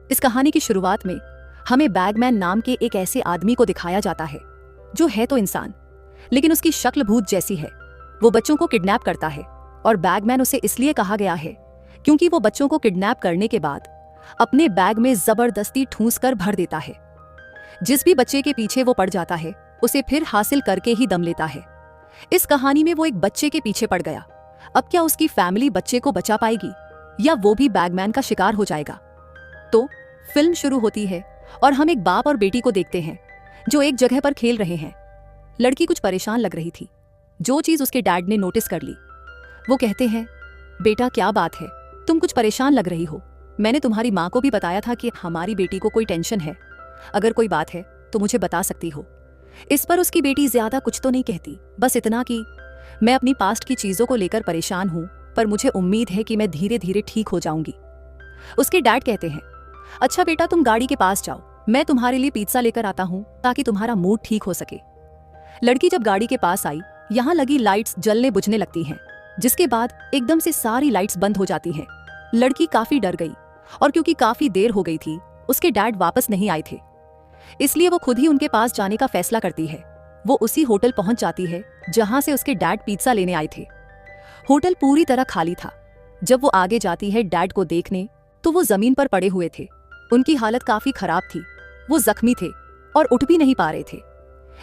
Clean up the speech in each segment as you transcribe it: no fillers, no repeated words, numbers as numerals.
इस कहानी की शुरुआत में हमें बैगमैन नाम के एक ऐसे आदमी को दिखाया जाता है जो है तो इंसान, लेकिन उसकी शक्ल भूत जैसी है। वो बच्चों को किडनैप करता है और बैगमैन उसे इसलिए कहा गया है क्योंकि वो बच्चों को किडनैप करने के बाद अपने बैग में जबरदस्ती ठूंस कर भर देता है। जिस भी बच्चे के पीछे वो पड़ जाता है उसे फिर हासिल करके ही दम लेता है। इस कहानी में वो एक बच्चे के पीछे पड़ गया। अब क्या उसकी फैमिली बच्चे को बचा पाएगी या वो भी बैगमैन का शिकार हो जाएगा? तो फिल्म शुरू होती है और हम एक बाप और बेटी को देखते हैं जो एक जगह पर खेल रहे हैं। लड़की कुछ परेशान लग रही थी, जो चीज उसके डैड ने नोटिस कर ली। वो कहते हैं, बेटा क्या बात है, तुम कुछ परेशान लग रही हो। मैंने तुम्हारी माँ को भी बताया था कि हमारी बेटी को कोई टेंशन है, अगर कोई बात है तो मुझे बता सकती हो। इस पर उसकी बेटी ज्यादा कुछ तो नहीं कहती, बस इतना कि मैं अपनी पास्ट की चीजों को लेकर परेशान हूं, पर मुझे उम्मीद है कि मैं धीरे धीरे ठीक हो जाऊंगी। उसके डैड कहते हैं, अच्छा बेटा तुम गाड़ी के पास जाओ, मैं तुम्हारे लिए पिज्जा लेकर आता हूं ताकि तुम्हारा मूड ठीक हो सके। लड़की जब गाड़ी के पास आई, यहाँ लगी लाइट्स जलने बुझने लगती हैं, जिसके बाद एकदम से सारी लाइट्स बंद हो जाती हैं। लड़की काफी डर गई और क्योंकि काफी देर हो गई थी, उसके डैड वापस नहीं आए थे, इसलिए वो खुद ही उनके पास जाने का फैसला करती है। वो उसी होटल पहुंच जाती है जहां से उसके डैड पिज्जा लेने आए थे। होटल पूरी तरह खाली था। जब वो आगे जाती है डैड को देखने, तो वो जमीन पर पड़े हुए थे। उनकी हालत काफी खराब थी, वो जख्मी थे और उठ भी नहीं पा रहे थे।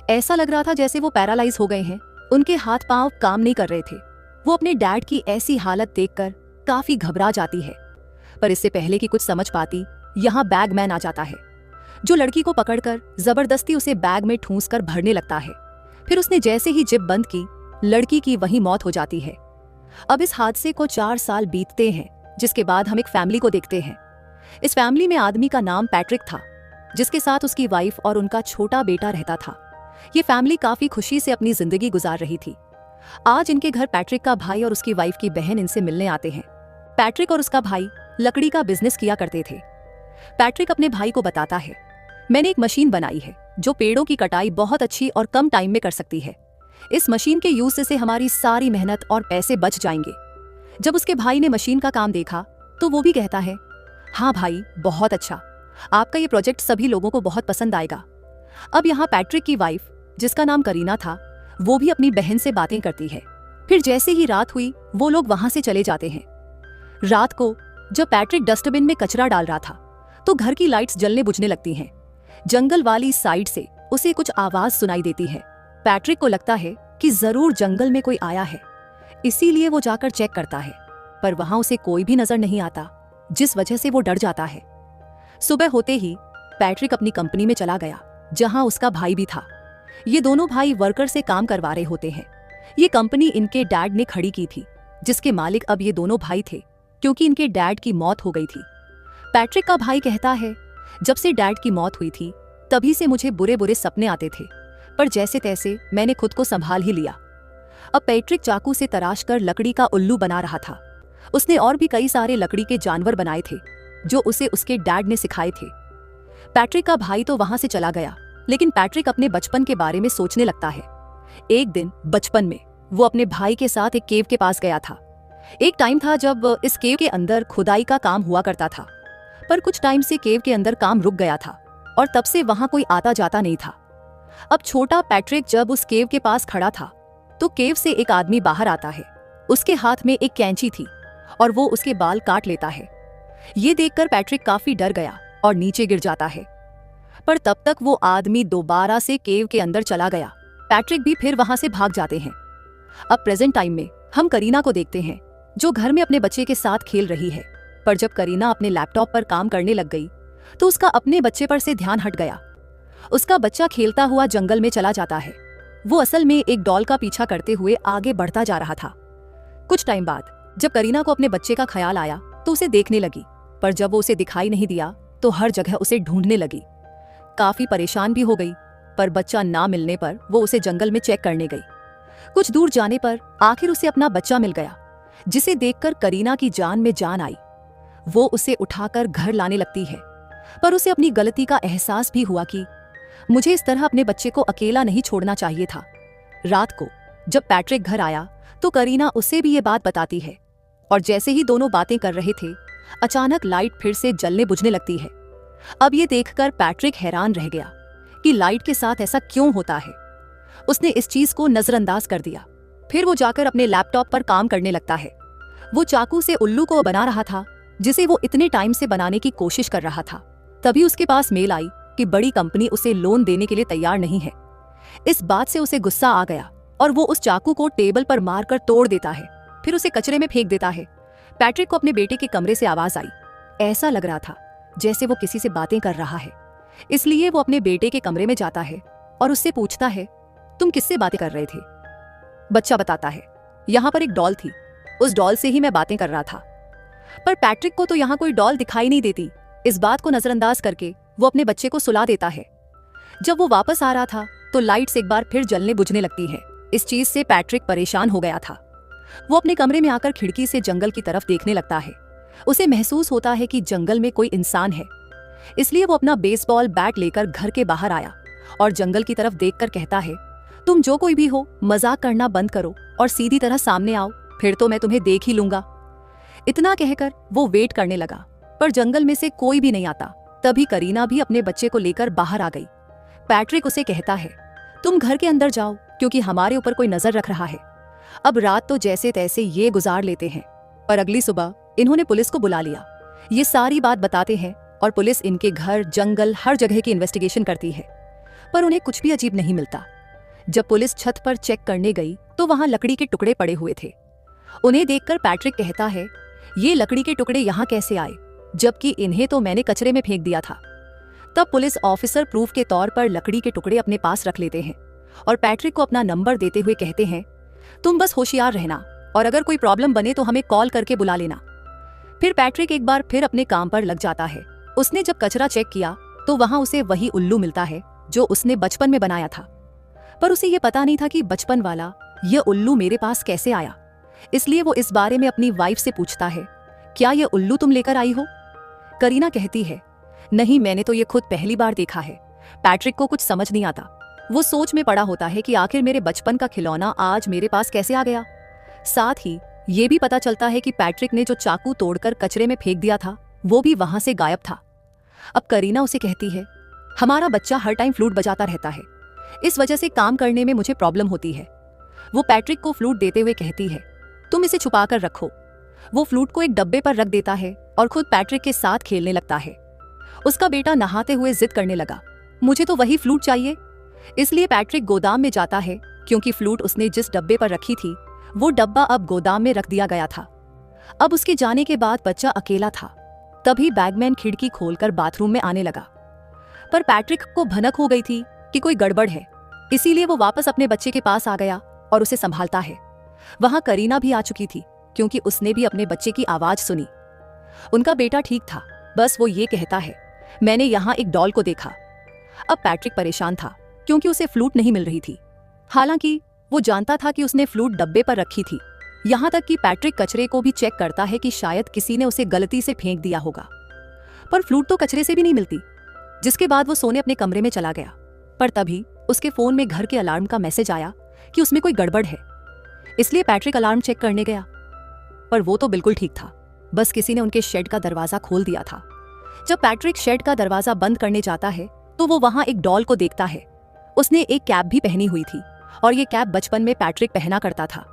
ऐसा लग रहा था जैसे वो पैरालाइज हो गए हैं, उनके हाथ पांव काम नहीं कर रहे थे। वो अपने डैड की ऐसी हालत देखकर काफी घबरा जाती है, पर इससे पहले कि कुछ समझ पाती, यहाँ बैगमैन आ जाता है, जो लड़की को पकड़कर जबरदस्ती उसे बैग में ठूंस कर भरने लगता है। फिर उसने जैसे ही जिप बंद की, लड़की की वहीं मौत हो जाती है। अब इस हादसे को 4 साल बीतते हैं, जिसके बाद हम एक फैमिली को देखते हैं। इस फैमिली में आदमी का नाम पैट्रिक था, जिसके साथ उसकी वाइफ और उनका छोटा बेटा रहता था। ये फैमिली काफी खुशी से अपनी जिंदगी गुजार रही थी। आज इनके घर पैट्रिक का भाई और उसकी वाइफ की बहन इनसे मिलने आते हैं। पैट्रिक और उसका भाई लकड़ी का बिजनेस किया करते थे। पैट्रिक अपने भाई को बताता है, मैंने एक मशीन बनाई है जो पेड़ों की कटाई बहुत अच्छी और कम टाइम में कर सकती है। इस मशीन के यूज से हमारी सारी मेहनत और पैसे बच जाएंगे। जब उसके भाई ने मशीन का काम देखा तो वो भी कहता है, हाँ भाई बहुत अच्छा, आपका ये प्रोजेक्ट सभी लोगों को बहुत पसंद आएगा। अब यहाँ पैट्रिक की वाइफ, जिसका नाम करीना था, वो भी अपनी बहन से बातें करती है। फिर जैसे ही रात हुई, वो लोग वहां से चले जाते हैं। रात को जब पैट्रिक डस्टबिन में कचरा डाल रहा था, तो घर की लाइट्स जलने बुझने लगती हैं। जंगल वाली साइड से उसे कुछ आवाज सुनाई देती है। पैट्रिक को लगता है कि जरूर जंगल में कोई आया है, इसीलिए वो जाकर चेक करता है, पर वहां उसे कोई भी नजर नहीं आता, जिस वजह से वो डर जाता है। सुबह होते ही पैट्रिक अपनी कंपनी में चला गया, जहां उसका भाई भी था। ये दोनों भाई वर्कर से काम करवा रहे होते हैं। ये कंपनी इनके डैड ने खड़ी की थी, जिसके मालिक अब ये दोनों भाई थे, क्योंकि इनके डैड की मौत हो गई थी। पैट्रिक का भाई कहता है, जब से डैड की मौत हुई थी तभी से मुझे बुरे बुरे सपने आते थे, पर जैसे तैसे मैंने खुद को संभाल ही लिया। अब पैट्रिक चाकू से तराश कर लकड़ी का उल्लू बना रहा था। उसने और भी कई सारे लकड़ी के जानवर बनाए थे जो उसे उसके डैड ने सिखाए थे। पैट्रिक का भाई तो वहां से चला गया, लेकिन पैट्रिक अपने बचपन के बारे में सोचने लगता है। एक दिन बचपन में वो अपने भाई के साथ एक केव के पास गया था। एक टाइम था जब इस केव के अंदर खुदाई का काम हुआ करता था, पर कुछ टाइम से केव के अंदर काम रुक गया था और तब से वहां कोई आता जाता नहीं था। अब छोटा पैट्रिक जब उस केव के पास खड़ा था, तो केव से एक आदमी बाहर आता है। उसके हाथ में एक कैंची थी और वो उसके बाल काट लेता है। ये देखकर पैट्रिक काफी डर गया और नीचे गिर जाता है, पर तब तक वो आदमी दोबारा से केव के अंदर चला गया। पैट्रिक भी फिर वहां से भाग जाते हैं। अब प्रेजेंट टाइम में हम करीना को देखते हैं, जो घर में अपने बच्चे के साथ खेल रही है, पर जब करीना अपने लैपटॉप पर काम करने लग गई तो उसका अपने बच्चे पर से ध्यान हट गया। उसका बच्चा खेलता हुआ जंगल में चला जाता है। वो असल में एक डॉल का पीछा करते हुए आगे बढ़ता जा रहा था। कुछ टाइम बाद जब करीना को अपने बच्चे का ख्याल आया तो उसे देखने लगी, पर जब वो उसे दिखाई नहीं दिया तो हर जगह उसे ढूंढने लगी। काफी परेशान भी हो गई, पर बच्चा ना मिलने पर वो उसे जंगल में चेक करने गई। कुछ दूर जाने पर आखिर उसे अपना बच्चा मिल गया, जिसे देखकर करीना की जान में जान आई। वो उसे उठाकर घर लाने लगती है, पर उसे अपनी गलती का एहसास भी हुआ कि मुझे इस तरह अपने बच्चे को अकेला नहीं छोड़ना चाहिए था। रात को जब पैट्रिक घर आया तो करीना उसे भी ये बात बताती है, और जैसे ही दोनों बातें कर रहे थे, अचानक लाइट फिर से जलने बुझने लगती है। अब ये देखकर पैट्रिक हैरान रह गया कि लाइट के साथ ऐसा क्यों होता है। उसने इस चीज को नजरअंदाज कर दिया। फिर वो जाकर अपने लैपटॉप पर काम करने लगता है। वो चाकू से उल्लू को बना रहा था, जिसे वो इतने टाइम से बनाने की कोशिश कर रहा था। तभी उसके पास मेल आई कि बड़ी कंपनी उसे लोन देने के लिए तैयार नहीं है। इस बात से उसे गुस्सा आ गया और वो उस चाकू को टेबल पर मारकर तोड़ देता है, फिर उसे कचरे में फेंक देता है। पैट्रिक को अपने बेटे के कमरे से आवाज आई। ऐसा लग रहा था जैसे वो किसी से बातें कर रहा है, इसलिए वो अपने बेटे के कमरे में जाता है और उससे पूछता है, तुम किससे बातें कर रहे थे? बच्चा बताता है, यहाँ पर एक डॉल थी, उस डॉल से ही मैं बातें कर रहा था। पर पैट्रिक को तो यहाँ कोई डॉल दिखाई नहीं देती। इस बात को नजरअंदाज करके वो अपने बच्चे को सुला देता है। जब वो वापस आ रहा था तो लाइट्स एक बार फिर जलने बुझने लगती है। इस चीज से पैट्रिक परेशान हो गया था। वो अपने कमरे में आकर खिड़की से जंगल की तरफ देखने लगता है। उसे महसूस होता है कि जंगल में कोई इंसान है, इसलिए वो अपना बेसबॉल बैट लेकर घर के बाहर आया और जंगल की तरफ देखकर कहता है, तुम जो कोई भी हो, मजाक करना बंद करो और सीधी तरह सामने आओ, फिर तो मैं तुम्हें देख ही लूंगा। इतना कहकर वो वेट करने लगा, पर जंगल में से कोई भी नहीं आता। तभी करीना भी अपने बच्चे को लेकर बाहर आ गई। पैट्रिक उसे कहता है, तुम घर के अंदर जाओ क्योंकि हमारे ऊपर कोई नजर रख रहा है। अब रात तो जैसे तैसे ये गुजार लेते हैं, पर अगली सुबह इन्होंने पुलिस को बुला लिया। ये सारी बात बताते हैं और पुलिस इनके घर, जंगल, हर जगह की इन्वेस्टिगेशन करती है, पर उन्हें कुछ भी अजीब नहीं मिलता। जब पुलिस छत पर चेक करने गई तो वहां लकड़ी के टुकड़े पड़े हुए थे। उन्हें देखकर पैट्रिक कहता है, ये लकड़ी के टुकड़े यहाँ कैसे आए, जबकि इन्हें तो मैंने कचरे में फेंक दिया था। तब पुलिस ऑफिसर प्रूफ के तौर पर लकड़ी के टुकड़े अपने पास रख लेते हैं और पैट्रिक को अपना नंबर देते हुए कहते हैं, तुम बस होशियार रहना और अगर कोई प्रॉब्लम बने तो हमें कॉल करके बुला लेना। फिर पैट्रिक एक बार फिर अपने काम पर लग जाता है। उसने जब कचरा चेक किया तो वहां उसे वही उल्लू मिलता है जो उसने बचपन में बनाया था, पर उसे ये पता नहीं था कि बचपन वाला ये उल्लू मेरे पास कैसे आया। इसलिए वो इस बारे में अपनी वाइफ से पूछता है, क्या ये उल्लू तुम लेकर आई हो? करीना कहती है, नहीं, मैंने तो ये खुद पहली बार देखा है। पैट्रिक को कुछ समझ नहीं आता। वो सोच में पड़ा होता है कि आखिर मेरे बचपन का खिलौना आज मेरे पास कैसे आ गया। साथ ही ये भी पता चलता है कि पैट्रिक ने जो चाकू तोड़कर कचरे में फेंक दिया था वो भी वहां से गायब था। अब करीना उसे कहती है, हमारा बच्चा हर टाइम फ्लूट बजाता रहता है, इस वजह से काम करने में मुझे प्रॉब्लम होती है। वो पैट्रिक को फ्लूट देते हुए कहती है, तुम इसे छुपा कर रखो। वो फ्लूट को एक डब्बे पर रख देता है और खुद पैट्रिक के साथ खेलने लगता है। उसका बेटा नहाते हुए जिद करने लगा, मुझे तो वही फ्लूट चाहिए। इसलिए पैट्रिक गोदाम में जाता है, क्योंकि फ्लूट उसने जिस डब्बे पर रखी थी वो डब्बा अब गोदाम में रख दिया गया था। अब उसके जाने के बाद बच्चा अकेला था। तभी बैगमैन खिड़की खोलकर बाथरूम में आने लगा, पर पैट्रिक को भनक हो गई थी कि कोई गड़बड़ है, इसीलिए वो वापस अपने बच्चे के पास आ गया और उसे संभालता है। वहां करीना भी आ चुकी थी, क्योंकि उसने भी अपने बच्चे की आवाज सुनी। उनका बेटा ठीक था, बस वो ये कहता है, मैंने यहाँ एक डॉल को देखा। अब पैट्रिक परेशान था क्योंकि उसे फ्लूट नहीं मिल रही थी। हालांकि वो जानता था कि उसने फ्लूट डब्बे पर रखी थी। यहाँ तक कि पैट्रिक कचरे को भी चेक करता है कि शायद किसी ने उसे गलती से फेंक दिया होगा, पर फ्लूट तो कचरे से भी नहीं मिलती। जिसके बाद वो सोने अपने कमरे में चला गया। पर तभी उसके फोन में घर के अलार्म का मैसेज आया कि उसमें कोई गड़बड़ है। इसलिए पैट्रिक अलार्म चेक करने गया, पर वो तो बिल्कुल ठीक था, बस किसी ने उनके शेड का दरवाजा खोल दिया था। जब पैट्रिक शेड का दरवाजा बंद करने जाता है तो वो वहां एक डॉल को देखता है। उसने एक कैप भी पहनी हुई थी और ये कैप बचपन में पैट्रिक पहना करता था।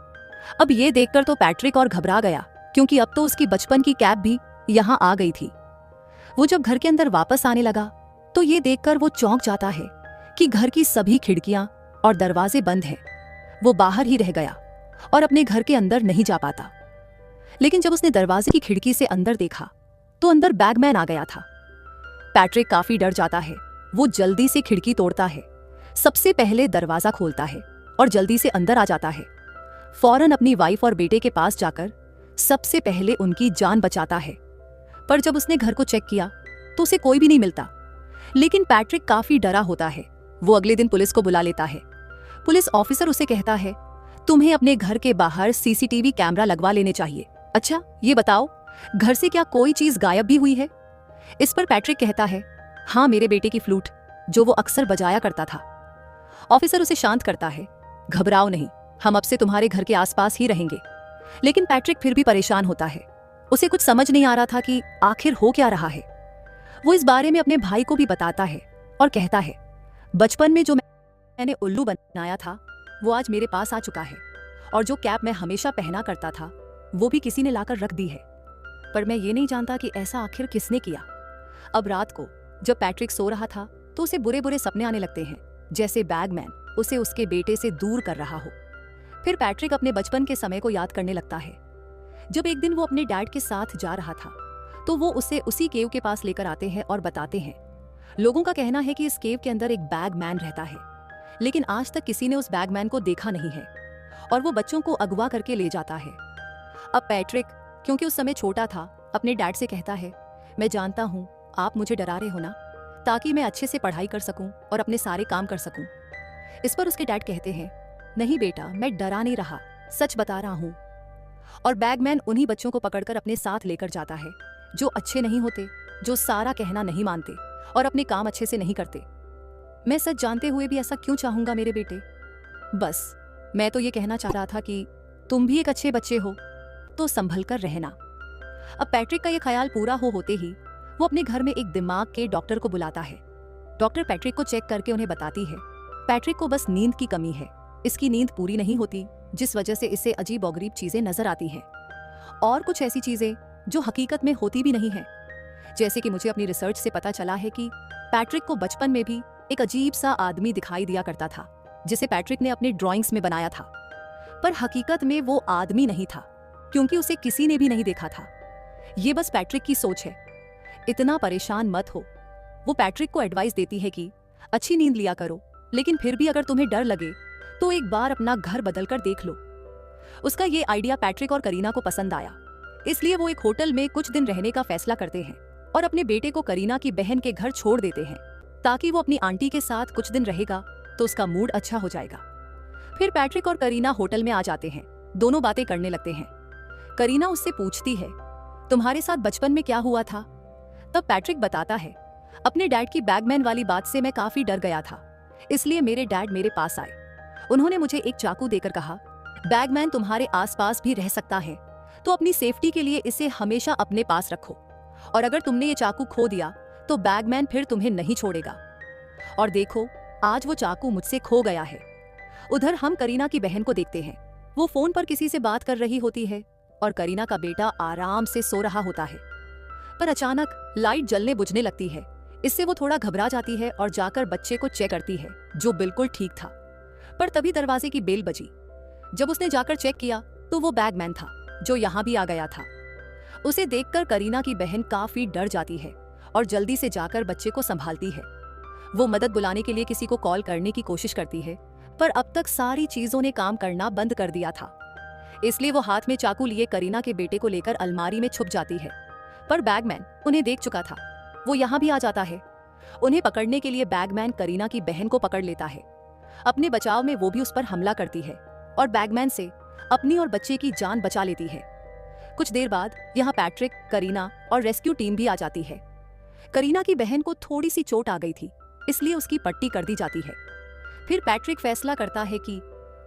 अब ये देखकर तो पैट्रिक और घबरा गया, क्योंकि अब तो उसकी बचपन की कैप भी यहाँ आ गई थी। वो जब घर के अंदर वापस आने लगा तो ये देखकर वो चौंक जाता है कि घर की सभी खिड़कियां और दरवाजे बंद हैं। वो बाहर ही रह गया और अपने घर के अंदर नहीं जा पाता। लेकिन जब उसने दरवाजे की खिड़की से अंदर देखा तो अंदर बैगमैन आ गया था। पैट्रिक काफी डर जाता है। वो जल्दी से खिड़की तोड़ता है, सबसे पहले दरवाजा खोलता है और जल्दी से अंदर आ जाता है। फौरन अपनी वाइफ और बेटे के पास जाकर सबसे पहले उनकी जान बचाता है। पर जब उसने घर को चेक किया तो उसे कोई भी नहीं मिलता। लेकिन पैट्रिक काफी डरा होता है। वो अगले दिन पुलिस को बुला लेता है। पुलिस ऑफिसर उसे कहता है, तुम्हें अपने घर के बाहर सीसीटीवी कैमरा लगवा लेने चाहिए। अच्छा, ये बताओ, घर से क्या कोई चीज गायब भी हुई है? इस पर पैट्रिक कहता है, हाँ, मेरे बेटे की फ्लूट, जो वो अक्सर बजाया करता था। ऑफिसर उसे शांत करता है, घबराओ नहीं, हम अब से तुम्हारे घर के आसपास ही रहेंगे। लेकिन पैट्रिक फिर भी परेशान होता है। उसे कुछ समझ नहीं आ रहा था कि आखिर हो क्या रहा है। वो इस बारे में अपने भाई को भी बताता है और कहता है, बचपन में जो मैंने उल्लू बनाया था वो आज मेरे पास आ चुका है, और जो कैप मैं हमेशा पहना करता था वो भी किसी ने लाकर रख दी है, पर मैं ये नहीं जानता कि ऐसा आखिर किसने किया। अब रात को जब पैट्रिक सो रहा था तो उसे बुरे बुरे सपने आने लगते हैं, जैसे बैगमैन उसे उसके बेटे से दूर कर रहा हो। फिर पैट्रिक अपने बचपन के समय को याद करने लगता है। जब एक दिन वो अपने डैड के साथ जा रहा था तो वो उसे उसी केव के पास लेकर आते हैं और बताते हैं, लोगों का कहना है कि इस केव के अंदर एक बैगमैन रहता है, लेकिन आज तक किसी ने उस बैगमैन को देखा नहीं है, और वो बच्चों को अगवा करके ले जाता है। अब पैट्रिक, क्योंकि उस समय छोटा था, अपने डैड से कहता है, मैं जानता हूँ आप मुझे डरा रहे हो ना, ताकि मैं अच्छे से पढ़ाई कर सकूं और अपने सारे काम कर सकूं। इस पर उसके डैड कहते हैं, नहीं बेटा, मैं डरा नहीं रहा, सच बता रहा हूँ। और बैगमैन उन्हीं बच्चों को पकड़कर अपने साथ लेकर जाता है जो अच्छे नहीं होते, जो सारा कहना नहीं मानते और अपने काम अच्छे से नहीं करते। मैं सच जानते हुए भी ऐसा क्यों चाहूंगा मेरे बेटे? बस मैं तो ये कहना चाह रहा था कि तुम भी एक अच्छे बच्चे हो, तो संभल कर रहना। अब पैट्रिक का ये ख्याल पूरा होते ही वो अपने घर में एक दिमाग के डॉक्टर को बुलाता है। डॉक्टर पैट्रिक को चेक करके उन्हें बताती है, पैट्रिक को बस नींद की कमी है, इसकी नींद पूरी नहीं होती, जिस वजह से इसे अजीब और गरीब चीजें नजर आती हैं, और कुछ ऐसी चीजें जो हकीकत में होती भी नहीं है। जैसे कि मुझे अपनी रिसर्च से पता चला है कि पैट्रिक को बचपन में भी एक अजीब सा आदमी दिखाई दिया करता था, जिसे पैट्रिक ने अपने ड्राइंग्स में बनाया था, पर हकीकत में वो आदमी नहीं था, क्योंकि उसे किसी ने भी नहीं देखा था। ये बस पैट्रिक की सोच है, इतना परेशान मत हो। वो पैट्रिक को एडवाइस देती है कि अच्छी नींद लिया करो, लेकिन फिर भी अगर तुम्हें डर लगे तो एक बार अपना घर बदलकर देख लो। उसका ये आइडिया पैट्रिक और करीना को पसंद आया, इसलिए वो एक होटल में कुछ दिन रहने का फैसला करते हैं और अपने बेटे को करीना की बहन के घर छोड़ देते हैं, ताकि वो अपनी आंटी के साथ कुछ दिन रहेगा तो उसका मूड अच्छा हो जाएगा। फिर पैट्रिक और करीना होटल में आ जाते हैं, दोनों बातें करने लगते हैं। करीना उससे पूछती है, तुम्हारे साथ बचपन में क्या हुआ था? तब पैट्रिक बताता है, अपने डैड की बैगमैन वाली बात से मैं काफी डर गया था, इसलिए मेरे डैड मेरे पास आए। उन्होंने मुझे एक चाकू देकर कहा, बैगमैन तुम्हारे आसपास भी रह सकता है, तो अपनी सेफ्टी के लिए इसे हमेशा अपने पास रखो, और अगर तुमने ये चाकू खो दिया तो बैगमैन फिर तुम्हें नहीं छोड़ेगा। और देखो, आज वो चाकू मुझसे खो गया है। उधर हम करीना की बहन को देखते हैं, वो फोन पर किसी से बात कर रही होती है और करीना का बेटा आराम से सो रहा होता है, पर अचानक लाइट जलने बुझने लगती है। इससे वो थोड़ा घबरा जाती है और जाकर बच्चे को चेक करती है, जो बिल्कुल ठीक था। पर तभी दरवाजे की बेल बजी। जब उसने जाकर चेक किया तो वो बैगमैन था, जो यहाँ भी आ गया था। उसे देखकर करीना की बहन काफी डर जाती है और जल्दी से जाकर बच्चे को संभालती है। वो मदद बुलाने के लिए किसी को कॉल करने की कोशिश करती है, पर अब तक सारी चीजों ने काम करना बंद कर दिया था, इसलिए वो हाथ में चाकू लिए करीना के बेटे को लेकर अलमारी में छुप जाती है। पर बैगमैन उन्हें देख चुका था, वो यहाँ भी आ जाता है। उन्हें पकड़ने के लिए बैगमैन करीना की बहन को पकड़ लेता है। अपने बचाव में वो भी उस पर हमला करती है और बैगमैन से अपनी और बच्चे की जान बचा लेती है। कुछ देर बाद यहाँ पैट्रिक, करीना और रेस्क्यू टीम भी आ जाती है। करीना की बहन को थोड़ी सी चोट आ गई थी, इसलिए उसकी पट्टी कर दी जाती है। फिर पैट्रिक फैसला करता है कि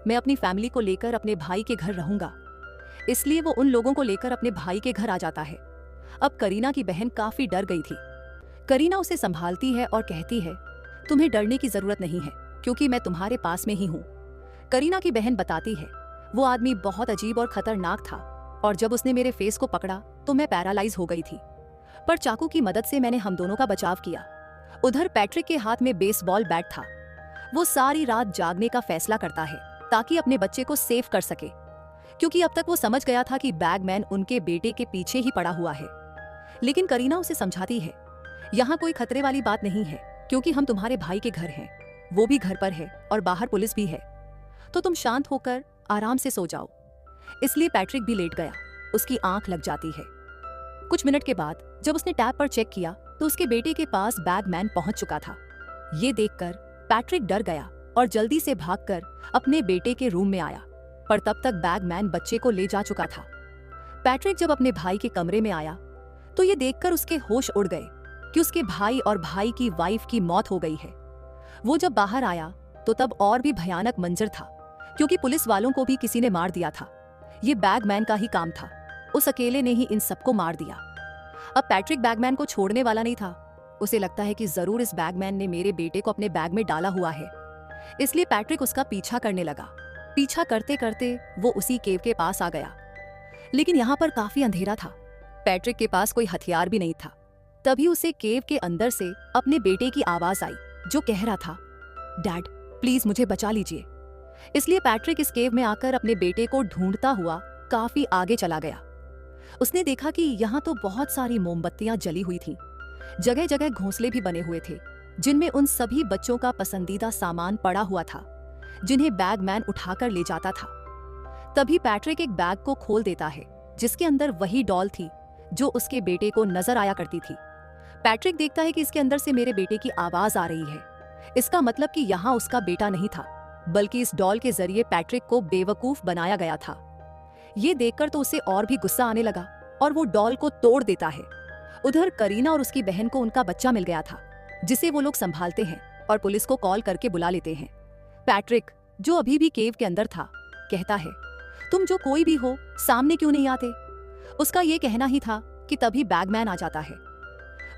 मैं अपनी फैमिली को लेकर अपने भाई के घर रहूंगा, इसलिए वो उन लोगों को लेकर अपने भाई के घर आ जाता है। अब करीना की बहन काफी डर गई थी। करीना उसे संभालती है और कहती है, तुम्हें डरने की जरूरत नहीं है, क्योंकि मैं तुम्हारे पास में ही हूँ। करीना की बहन बताती है, वो आदमी बहुत अजीब और खतरनाक था, और जब उसने मेरे फेस को पकड़ा तो मैं पैरालाइज हो गई थी, पर चाकू की मदद से मैंने हम दोनों का बचाव किया। उधर पैट्रिक के हाथ में बेसबॉल बैट था। वो सारी रात जागने का फैसला करता है ताकि अपने बच्चे को सेव कर सके, क्योंकि अब तक वो समझ गया था कि बैगमैन उनके बेटे के पीछे ही पड़ा हुआ है। लेकिन करीना उसे समझाती है, यहाँ कोई खतरे वाली बात नहीं है, क्योंकि हम तुम्हारे भाई के घर हैं, वो भी घर पर है और बाहर पुलिस भी है, तो तुम शांत होकर आराम से सो जाओ। इसलिए पैट्रिक भी लेट गया, उसकी आंख लग जाती है। कुछ मिनट के बाद जब उसने टैब पर चेक किया तो उसके बेटे के पास बैगमैन पहुंच चुका था। ये देखकर पैट्रिक डर गया और जल्दी से भागकर अपने बेटे के रूम में आया, पर तब तक बैगमैन बच्चे को ले जा चुका था। पैट्रिक जब अपने भाई के कमरे में आया तो ये देखकर उसके होश उड़ गए कि उसके भाई और भाई की वाइफ की मौत हो गई है। वो जब बाहर आया तो तब और भी भयानक मंजर था, क्योंकि पुलिस वालों को भी किसी ने मार दिया था। ये बैगमैन का ही काम था, उस अकेले ने ही इन सबको मार दिया। अब पैट्रिक बैगमैन को छोड़ने वाला नहीं था, उसे लगता है कि जरूर इस बैगमैन ने मेरे बेटे को अपने बैग में डाला हुआ है, इसलिए पैट्रिक उसका पीछा करने लगा। पीछा करते करते वो उसी केव के पास आ गया, लेकिन यहाँ पर काफी अंधेरा था। पैट्रिक के पास कोई हथियार भी नहीं था। तभी उसे केव के अंदर से अपने बेटे की आवाज आई, जो कह रहा था, डैड प्लीज मुझे बचा लीजिए। इसलिए पैट्रिक इस केव में आकर अपने बेटे को ढूंढता हुआ काफी आगे चला गया। उसने देखा कि यहाँ तो बहुत सारी मोमबत्तियां जली हुई थीं। जगह जगह घोंसले भी बने हुए थे, जिनमें उन सभी बच्चों का पसंदीदा सामान पड़ा हुआ था, जिन्हें बैगमैन उठाकर ले जाता था। तभी पैट्रिक एक बैग को खोल देता है, जिसके अंदर वही डॉल थी जो उसके बेटे को नजर आया करती थी। पैट्रिक देखता है कि इसके अंदर से मेरे बेटे की आवाज आ रही है। इसका मतलब कि यहाँ उसका बेटा नहीं था, बल्कि इस डॉल के जरिए पैट्रिक को बेवकूफ बनाया गया था। ये देखकर तो उसे और भी गुस्सा आने लगा और वो डॉल को तोड़ देता है। उधर करीना और उसकी बहन को उनका बच्चा मिल गया था, जिसे वो लोग संभालते हैं और पुलिस को कॉल करके बुला लेते हैं। पैट्रिक, जो अभी भी केव के अंदर था, कहता है, तुम जो कोई भी हो सामने क्यों नहीं आते। उसका ये कहना ही था कि तभी बैगमैन आ जाता है।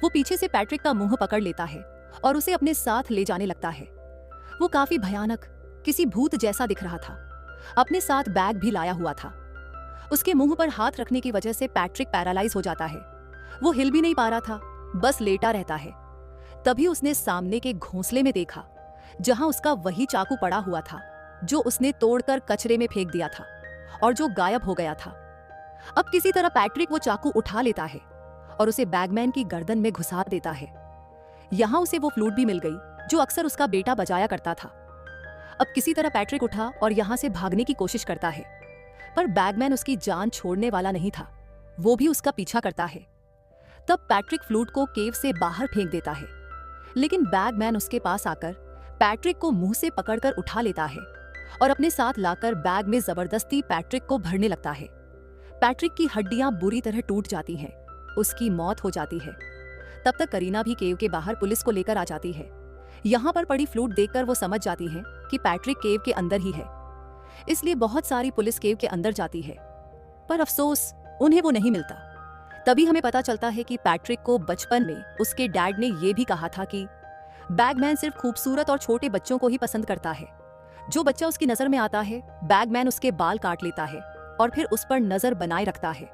वो पीछे से पैट्रिक का मुंह पकड़ लेता है और उसे अपने साथ ले जाने लगता है। वो काफी भयानक, किसी भूत जैसा दिख रहा था। अपने साथ बैग भी लाया हुआ था। उसके मुंह पर हाथ रखने की वजह से पैट्रिक पैरालाइज हो जाता है। वो हिल भी नहीं पा रहा था, बस लेटा रहता है। तभी उसने सामने के घोंसले में देखा, जहां उसका वही चाकू पड़ा हुआ था जो उसने तोड़कर कचरे में फेंक दिया था और जो गायब हो गया था। अब किसी तरह पैट्रिक वो चाकू उठा लेता है और उसे बैगमैन की गर्दन में घुसा देता है। यहां उसे वो फ्लूट भी मिल गई जो अक्सर उसका बेटा बजाया करता था। अब किसी तरह पैट्रिक उठा और यहां से भागने की कोशिश करता है, पर बैगमैन उसकी जान छोड़ने वाला नहीं था। वो भी उसका पीछा करता है। तब पैट्रिक फ्लूट को केव से बाहर फेंक देता है, लेकिन बैगमैन उसके पास आकर पैट्रिक को मुंह से पकड़कर उठा लेता है और अपने साथ लाकर बैग में जबरदस्ती पैट्रिक को भरने लगता है। पैट्रिक की हड्डियां बुरी तरह टूट जाती हैं, उसकी मौत हो जाती है। तब तक करीना भी केव के बाहर पुलिस को लेकर आ जाती है। यहाँ पर पड़ी फ्लूट देखकर वो समझ जाती है कि पैट्रिक केव के अंदर ही है, इसलिए बहुत सारी पुलिस केव के अंदर जाती है, पर अफसोस उन्हें वो नहीं मिलता। तभी हमें पता चलता है कि पैट्रिक को बचपन में उसके डैड ने ये भी कहा था कि बैगमैन सिर्फ खूबसूरत और छोटे बच्चों को ही पसंद करता है। जो बच्चा उसकी नजर में आता है, बैगमैन उसके बाल काट लेता है और फिर उस पर नजर बनाए रखता है।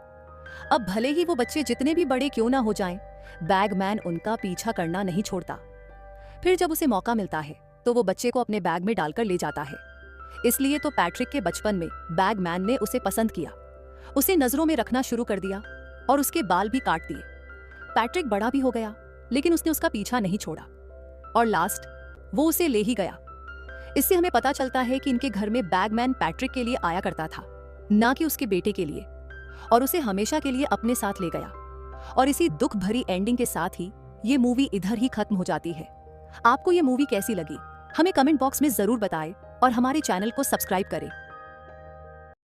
अब भले ही वो बच्चे जितने भी बड़े क्यों ना हो जाएं, बैगमैन उनका पीछा करना नहीं छोड़ता। फिर जब उसे मौका मिलता है तो वो बच्चे को अपने बैग में डालकर ले जाता है। इसलिए तो पैट्रिक के बचपन में बैगमैन ने उसे पसंद किया, उसे नजरों में रखना शुरू कर दिया और उसके बाल भी काट दिए। पैट्रिक बड़ा भी हो गया, लेकिन उसने उसका पीछा नहीं छोड़ा और लास्ट वो उसे ले ही गया। इससे हमें पता चलता है कि इनके घर में बैगमैन पैट्रिक के लिए आया करता था, ना कि उसके बेटे के लिए, और उसे हमेशा के लिए अपने साथ ले गया। और इसी दुख भरी एंडिंग के साथ ही ये मूवी इधर ही खत्म हो जाती है। आपको ये मूवी कैसी लगी हमें कमेंट बॉक्स में जरूर बताएं और हमारे चैनल को सब्सक्राइब करें।